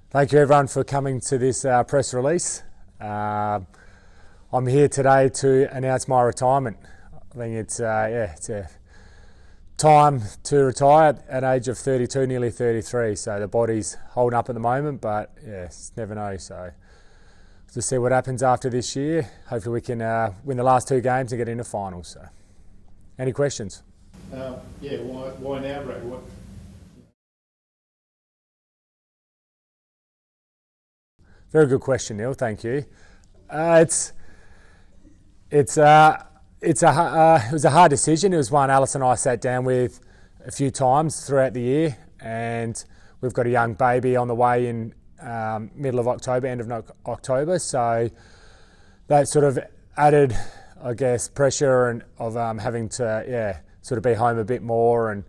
Thank you everyone for coming to this press release. I'm here today to announce my retirement. I think it's a time to retire at age of 32, nearly 33. So the body's holding up at the moment, but never know. So to see what happens after this year. Hopefully we can win the last two games and get into finals. So, any questions? Why now, Brad? Very good question, Neil. Thank you. It was a hard decision. It was one Alice and I sat down with a few times throughout the year, and we've got a young baby on the way in middle of October, end of October. So that sort of added, I guess, pressure and of having to sort of be home a bit more, and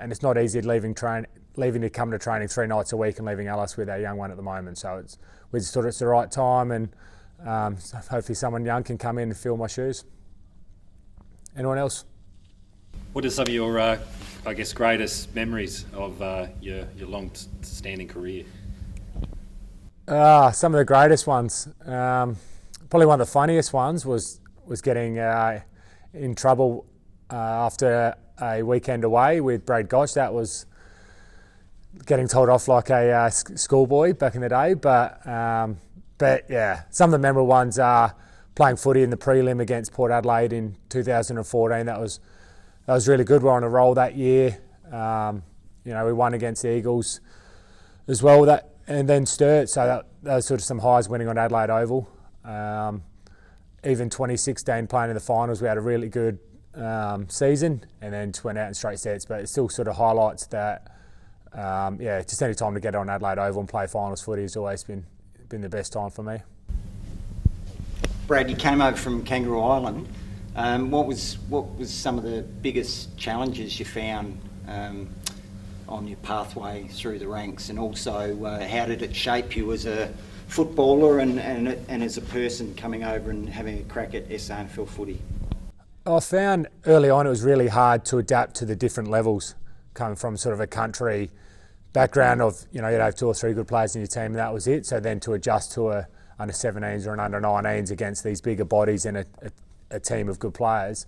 it's not easy leaving to come to training 3 nights a week and leaving Alice with our young one at the moment. So we just thought it's the right time, and so hopefully someone young can come in and fill my shoes. Anyone else? What are some of your, greatest memories of your long-standing career? Some of the greatest ones. Probably one of the funniest ones was getting in trouble after a weekend away with Brad Crabb. That was getting told off like a schoolboy back in the day. But yeah, some of the memorable ones are playing footy in the prelim against Port Adelaide in 2014. That was really good. We were on a roll that year. We won against the Eagles as well. And then Sturt. So that was sort of some highs winning on Adelaide Oval. Even 2016 playing in the finals, we had a really good season, and then just went out in straight sets. But it still sort of highlights that. Just any time to get on Adelaide Oval and play finals footy has always been the best time for me. Brad, you came over from Kangaroo Island. What was some of the biggest challenges you found on your pathway through the ranks, and also how did it shape you as a footballer and as a person coming over and having a crack at SANFL footy? I found early on it was really hard to adapt to the different levels, coming from sort of a country background of, you'd have 2 or 3 good players in your team and that was it. So then to adjust to a under 17s or an under 19s against these bigger bodies and a team of good players,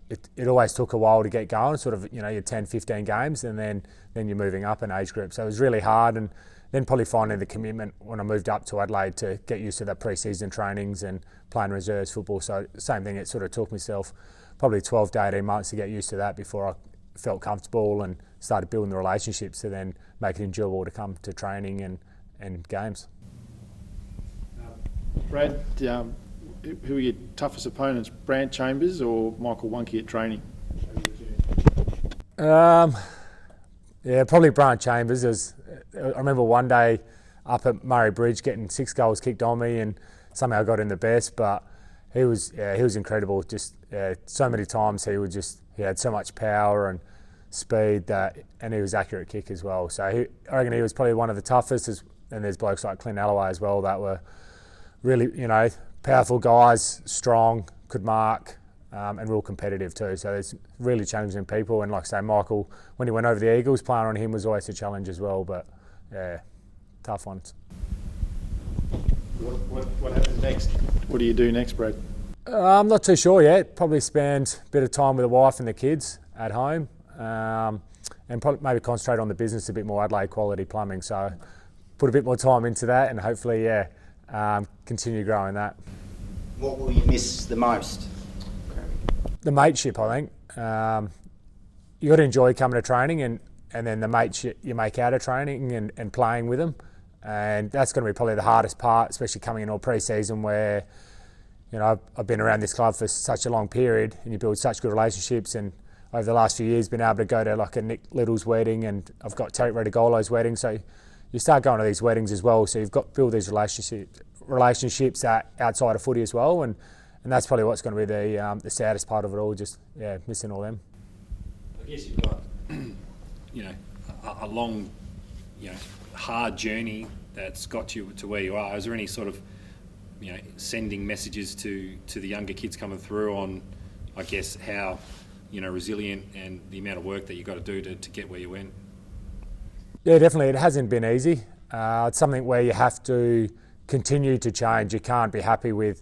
it always took a while to get going, sort of, your 10, 15 games, and then you're moving up in age group. So it was really hard, and then probably finding the commitment when I moved up to Adelaide to get used to the pre-season trainings and playing reserves football. So same thing, it sort of took myself probably 12 to 18 months to get used to that before I felt comfortable and started building the relationships to then make it enjoyable to come to training and games. Brad, who are your toughest opponents, Brant Chambers or Michael Wunke at training? Probably Brant Chambers. I remember one day up at Murray Bridge getting 6 goals kicked on me, and somehow I got in the best, but he was incredible. Just so many times he had so much power and speed and he was accurate kick as well. So I reckon he was probably one of the toughest. And there's blokes like Clint Alloway as well that were really, powerful guys, strong, could mark, and real competitive too. So it's really challenging people. And like I say, Michael, when he went over the Eagles, playing on him was always a challenge as well. But yeah, tough ones. What happens next? What do you do next, Brad? I'm not too sure yet. Probably spend a bit of time with the wife and the kids at home, and probably maybe concentrate on the business a bit more, Adelaide Quality Plumbing. So put a bit more time into that, and hopefully, continue growing that. What will you miss the most? The mateship, I think. You got to enjoy coming to training, and then the mates you make out of training and playing with them, and that's going to be probably the hardest part, especially coming in all pre-season where. I've been around this club for such a long period, and you build such good relationships. And over the last few years, been able to go to like a Nick Little's wedding, and I've got Tarek Redigolo's wedding. So you start going to these weddings as well. So you've got to build these relationships outside of footy as well, and that's probably what's going to be the saddest part of it all. Just missing all them. I guess you've got a long, hard journey that's got you to where you are. Is there any sort of sending messages to the younger kids coming through on, I guess, how, resilient and the amount of work that you've got to do to get where you went? Yeah, definitely. It hasn't been easy. it's something where you have to continue to change. You can't be happy with,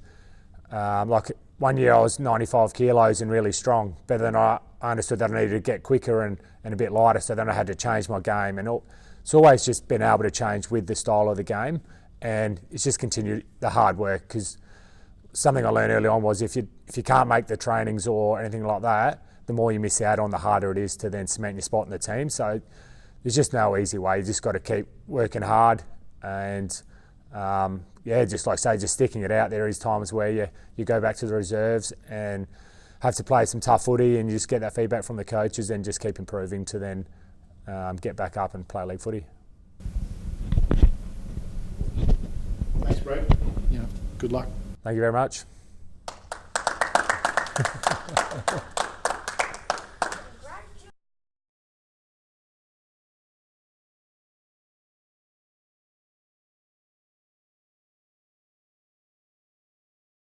like 1 year I was 95 kilos and really strong, but then I understood that I needed to get quicker and a bit lighter, so then I had to change my game. And it's always just been able to change with the style of the game, and it's just continued the hard work, because something I learned early on was if you can't make the trainings or anything like that, the more you miss out on, the harder it is to then cement your spot in the team. So there's just no easy way. You just got to keep working hard and, just like I say, just sticking it out. There is times where you go back to the reserves and have to play some tough footy, and you just get that feedback from the coaches and just keep improving to then get back up and play league footy. Thanks, Brad. Good luck. Thank you very much.